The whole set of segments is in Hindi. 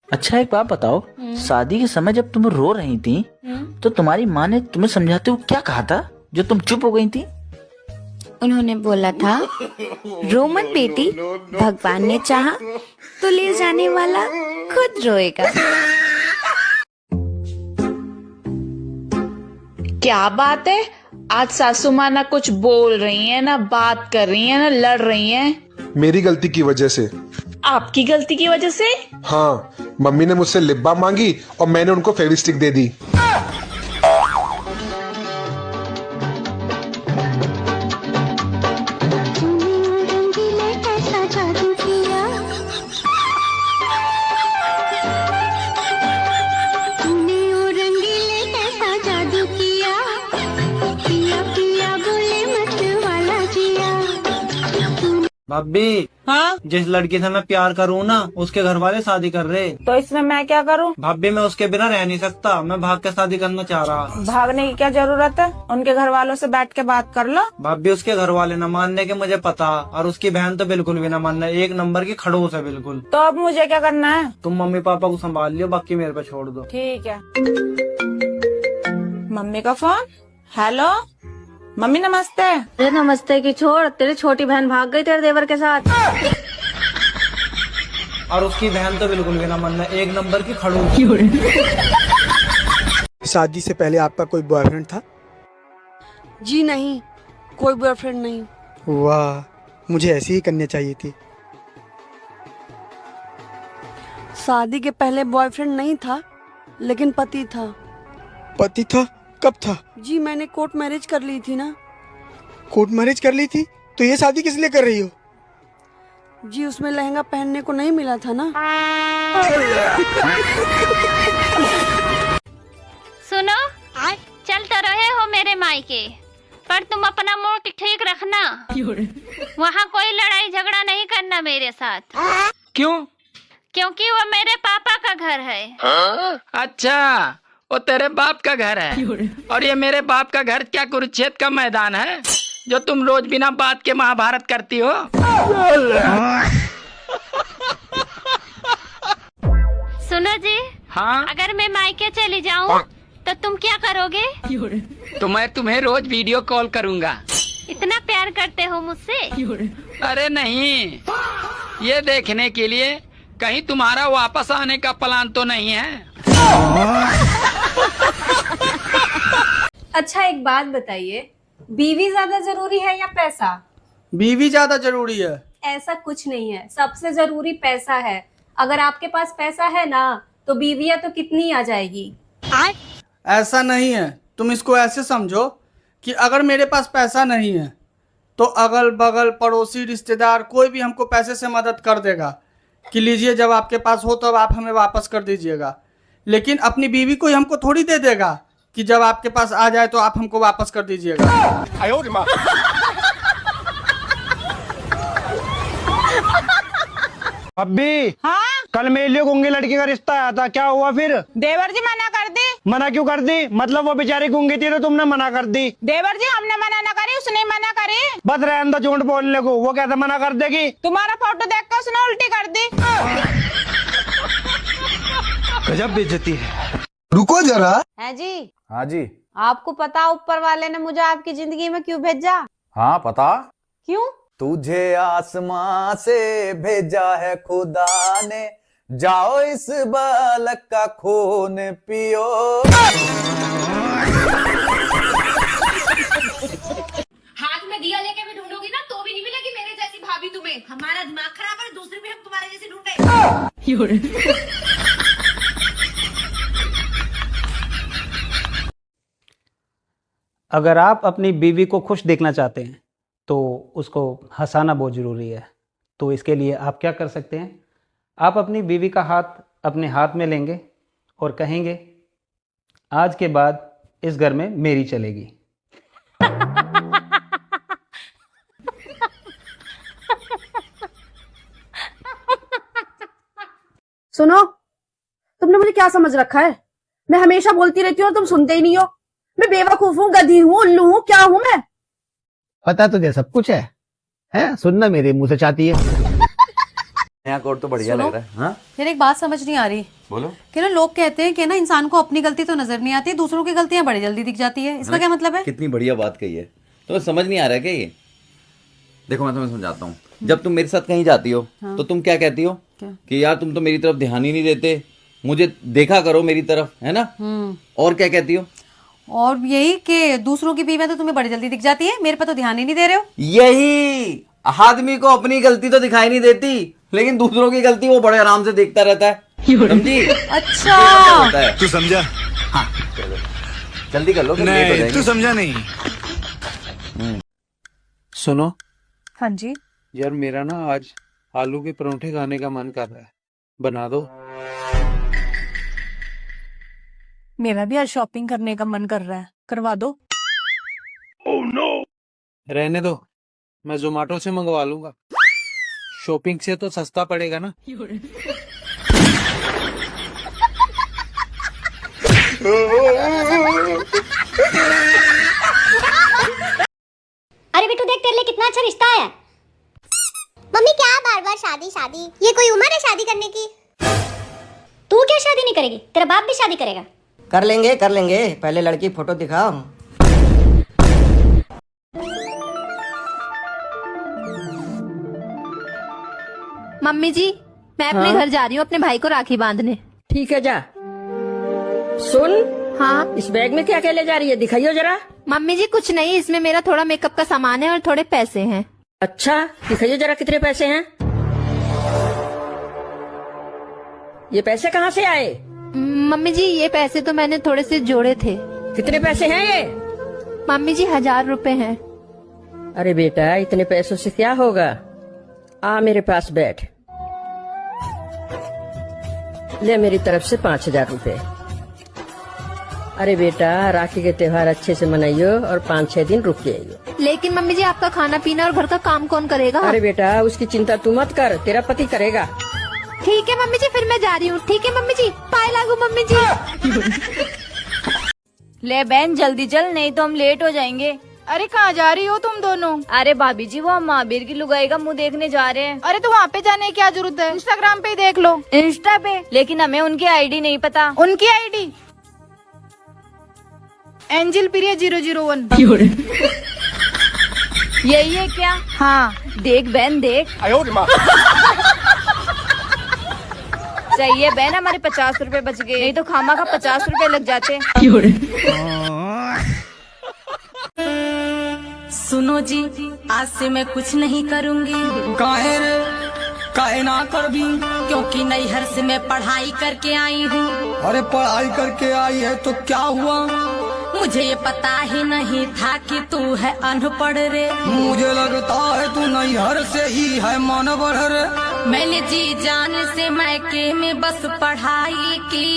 अच्छा एक बात बताओ, शादी के समय जब तुम रो रही थी तो तुम्हारी माँ ने तुम्हें समझाते हुए क्या कहा था जो तुम चुप हो गई थी? उन्होंने बोला था, रो मत बेटी, भगवान ने चाहा तो ले जाने वाला खुद रोएगा। क्या बात है, आज सासू माँ ना कुछ बोल रही है, ना बात कर रही है, ना लड़ रही है। मेरी गलती की वजह से। आपकी गलती की वजह से? हाँ, मम्मी ने मुझसे लिप बाम मांगी और मैंने उनको फेविस्टिक दे दी। भाभी, हाँ, जिस लड़की से मैं प्यार करूँ ना, उसके घर वाले शादी कर रहे। तो इसमें मैं क्या करूँ? भाभी मैं उसके बिना रह नहीं सकता, मैं भाग के शादी करना चाह रहा। भागने की क्या जरूरत है? उनके घर वालों से बैठ के बात कर लो। भाभी उसके घर वाले न मानने के मुझे पता, और उसकी बहन तो बिल्कुल भी न मानना, एक नंबर की खड़ूस है बिल्कुल। तो अब मुझे क्या करना है? तुम मम्मी पापा को संभाल लियो, बाकी मेरे पे छोड़ दो। ठीक है। मम्मी का फोन। हेलो मम्मी, नमस्ते। अरे नमस्ते की छोड़, तेरी छोटी बहन भाग गई तेरे देवर के साथ। और उसकी बहन तो बिल्कुल भी न मानना, एक नंबर की खड़ूस। शादी से पहले आपका कोई बॉयफ्रेंड था? जी नहीं, कोई बॉयफ्रेंड नहीं। वाह, मुझे ऐसी ही कन्या चाहिए थी। शादी के पहले बॉयफ्रेंड नहीं था, लेकिन पति था। पति था? कब था? जी मैंने कोर्ट मैरिज कर ली थी ना। कोर्ट मैरिज कर ली थी? तो ये शादी किस लिए कर रही हो? जी उसमें लहंगा पहनने को नहीं मिला था ना। सुनो, चल तो रहे हो मेरे मायके, पर तुम अपना मूड ठीक रखना। वहाँ कोई लड़ाई झगड़ा नहीं करना मेरे साथ। क्यों? क्योंकि वो मेरे पापा का घर है। अच्छा, वो तेरे बाप का घर है, और ये मेरे बाप का घर क्या कुरुक्षेत्र का मैदान है जो तुम रोज बिना बात के महाभारत करती हो? सुनो जी। हाँ? अगर मैं मायके चली जाऊँ तो तुम क्या करोगे? तो मैं तुम्हें रोज वीडियो कॉल करूँगा। इतना प्यार करते हो मुझसे? अरे नहीं, ये देखने के लिए कहीं तुम्हारा वापस आने का प्लान तो नहीं है। अच्छा एक बात बताइए, बीवी ज्यादा जरूरी है या पैसा? बीवी ज्यादा जरूरी है। ऐसा कुछ नहीं है, सबसे जरूरी पैसा है। अगर आपके पास पैसा है ना तो बीवियां तो कितनी आ जाएगी। ऐसा नहीं है, तुम इसको ऐसे समझो कि अगर मेरे पास पैसा नहीं है तो अगल बगल पड़ोसी रिश्तेदार कोई भी हमको पैसे से मदद कर देगा कि लीजिए, जब आपके पास हो तब आप हमें वापस कर दीजिएगा। लेकिन अपनी बीवी को ही हमको थोड़ी दे देगा कि जब आपके पास आ जाए तो आप हमको वापस कर दीजिएगा। अभी हाँ, कल मेरे लिए गूंगी लड़की का रिश्ता आया था, क्या हुआ फिर? देवर जी मना कर दी। मना क्यों कर दी? मतलब वो बेचारी गूंगी थी तो तुमने मना कर दी? देवर जी हमने मना न करी, उसने मना करी। बस रहने दो झूठ बोलने को, वो कैसे मना कर देगी? तुम्हारा फोटो देख कर उसने उल्टी कर दी। गजब बेइज्जती है। रुको जरा। है जी। हाँ जी। आपको पता ऊपर वाले ने मुझे आपकी जिंदगी में क्यों भेजा? हाँ पता। क्यों? तुझे आसमां से भेजा है खुदा ने, जाओ इस बालक का खून पियो। हाथ में दिया लेके भी ढूंढोगी ना तो भी नहीं मिलेगी मेरे जैसी भाभी तुम्हें। हमारा दिमाग खराब है, दूसरी भी हम तुम्हारे जैसे ढूंढे। अगर आप अपनी बीवी को खुश देखना चाहते हैं तो उसको हंसाना बहुत ज़रूरी है। तो इसके लिए आप क्या कर सकते हैं? आप अपनी बीवी का हाथ अपने हाथ में लेंगे और कहेंगे, आज के बाद इस घर में मेरी चलेगी। सुनो, तुमने मुझे क्या समझ रखा है? मैं हमेशा बोलती रहती हूँ और तुम सुनते ही नहीं हो। मैं बेवकूफ हूँ, गधी हूँ, उल्लू हूँ, क्या हूँ मैं? पता तुझे सब कुछ है? सुनना मेरे मुंह से चाहती है। नया कोट तो बढ़िया लग रहा है। हाँ यार एक बात समझ नहीं आ रही बोलो। कि ना लोग कहते हैं कि ना इंसान को अपनी गलती तो नजर नहीं आती, दूसरों की गलतियां बड़ी जल्दी दिख जाती है। इसका क्या मतलब है? कितनी बढ़िया बात कही है। तुम्हें समझ नहीं आ रहा है क्या ये? देखो मैं तुम्हें समझाता हूँ। जब तुम मेरे साथ कहीं जाती हो तो तुम क्या कहती हो कि यार तुम तो मेरी तरफ ध्यान ही नहीं देते, मुझे देखा करो मेरी तरफ, है ना? और क्या कहती हो? और यही कि दूसरों की बीवियां तो तुम्हें बड़ी जल्दी दिख जाती है, मेरे पे तो ध्यान ही नहीं दे रहे हो। यही आदमी को अपनी गलती तो दिखाई नहीं देती, लेकिन दूसरों की गलती वो बड़े आराम से देखता रहता है। समझी? अच्छा तू समझा? हाँ चलो जल्दी कर लो, फिर लेट हो नहीं जाएंगे। तू समझा नहीं। सुनो हाँ जी। यार, मेरा ना आज आलू के परोठे खाने का मन कर रहा है, बना दो। मेरा भी आज शॉपिंग करने का मन कर रहा है, करवा दो। रहने दो, मैं जोमेटो से मंगवा लूंगा, शॉपिंग से तो सस्ता पड़ेगा ना। अरे बेटू देख, तेरे लिए कितना अच्छा रिश्ता है। मम्मी क्या बार बार शादी शादी, ये कोई उम्र है शादी करने की? तू क्या शादी नहीं करेगी? तेरा बाप भी शादी करेगा। कर लेंगे पहले लड़की फोटो दिखाओ। मम्मी जी, मैं अपने घर जा रही हूँ अपने भाई को राखी बांधने। ठीक है जा। सुन, हाँ इस बैग में क्या क्या ले जा रही है, दिखाइयो जरा। मम्मी जी कुछ नहीं, इसमें मेरा थोड़ा मेकअप का सामान है और थोड़े पैसे हैं। अच्छा दिखाइयो जरा, कितने पैसे हैं? ये पैसे कहाँ से आए? मम्मी जी ये पैसे तो मैंने थोड़े से जोड़े थे। कितने पैसे हैं ये? मम्मी जी 1000 रुपए हैं। अरे बेटा, इतने पैसों से क्या होगा? आ मेरे पास बैठ, ले मेरी तरफ से 5000 रुपए। अरे बेटा, राखी के त्योहार अच्छे से मनाइयो और 5-6 दिन रुक जाइयो। लेकिन मम्मी जी आपका खाना पीना और घर का काम कौन करेगा? अरे बेटा, उसकी चिंता तू मत कर, तेरा पति करेगा। ठीक है मम्मी जी, फिर मैं जा रही हूँ। ठीक है मम्मी जी, पाए लागू मम्मी जी। ले बहन जल्दी चल, नहीं तो हम लेट हो जाएंगे। अरे कहाँ जा रही हो तुम दोनों? अरे भाभी जी, वो हम महावीर की लुगाई का मुंह देखने जा रहे हैं। अरे तो वहाँ पे जाने की क्या जरूरत है, इंस्टाग्राम पे ही देख लो। इंस्टा पे? लेकिन हमें उनकी आईडी नहीं पता। उनकी आईडी एंजल प्रिया 001 यही है क्या? हाँ देख बहन देख। सही है बहन, हमारे 50 रुपए बच गए, नहीं तो खामा का 50 रुपए लग जाते। सुनो जी, आज से मैं कुछ नहीं करूँगी। काहे ना कर भी, क्योंकि नैहर से मैं पढ़ाई करके आई हूँ। अरे पढ़ाई करके आई है तो क्या हुआ? मुझे ये पता ही नहीं था कि तू है अनपढ़ रे। मुझे लगता है तू नैहर से ही है मानवर रे। मैंने जी जान से मैके में बस पढ़ाई की।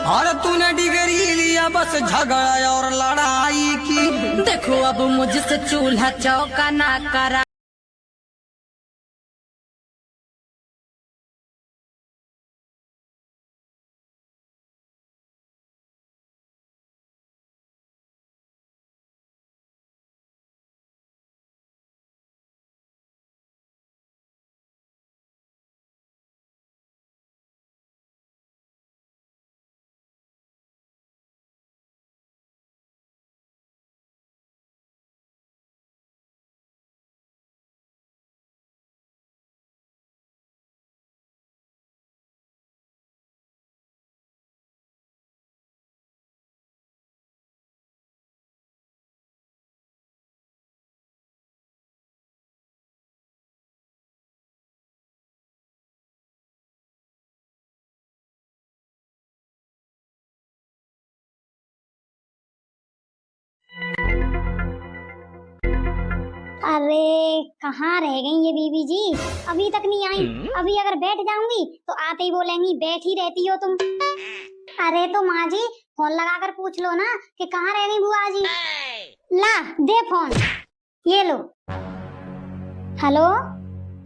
अरे तूने डिग्री लिया बस झगड़ा और लड़ाई की। देखो अब मुझसे चूल्हा चौका ना करा। अरे कहाँ रह गई ये बीबी जी, अभी तक नहीं आई। अभी अगर बैठ जाऊंगी तो आते ही बोलेंगी बैठी रहती हो तुम। अरे तो माँ जी फोन लगा कर पूछ लो ना कि कहाँ रह गई बुआ जी। ला दे फोन, ये लो। हेलो,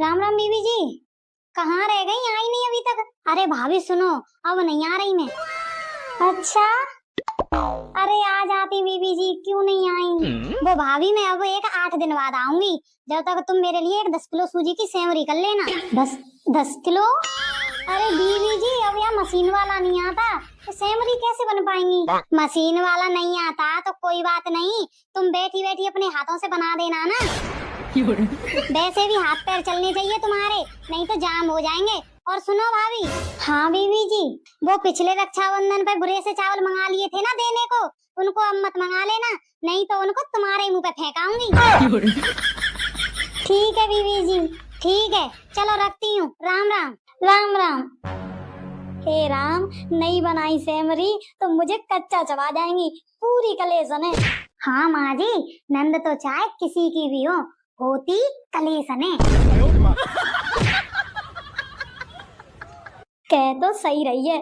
राम राम बीबी जी, कहाँ रह गई, आई नहीं अभी तक? अरे भाभी सुनो, अब नहीं आ रही मैं। अच्छा अरे आ जाती बीबी जी, क्यों नहीं आई? वो भाभी मैं अब एक 8 दिन बाद आऊंगी। जब तक तुम मेरे लिए एक 10 किलो सूजी की सेवरी कर लेना। 10 किलो? अरे बीबी जी, अब यहाँ मशीन वाला नहीं आता तो सेवरी कैसे बन पाएंगी? मशीन वाला नहीं आता तो कोई बात नहीं, तुम बैठी बैठी अपने हाथों से बना देना ना। वैसे भी हाथ पैर चलने चाहिए तुम्हारे, नहीं तो जाम हो जाएंगे। और सुनो भाभी। हाँ बीबी जी, वो पिछले रक्षाबंधन पे बुरे से चावल मंगा लिए थे ना देने को, उनको अब मत मंगा लेना, नहीं तो उनको तुम्हारे मुंह पे फेंकाऊंगी। ठीक है बीबी जी, ठीक है, चलो रखती हूँ। राम राम। राम राम। हे राम, नई बनाई सेमरी तो मुझे कच्चा चबा जाएंगी, पूरी कलेसन है। हाँ माँ जी, नंद तो चाहे किसी की भी हो, होती कलेसन है। कह तो सही रही है।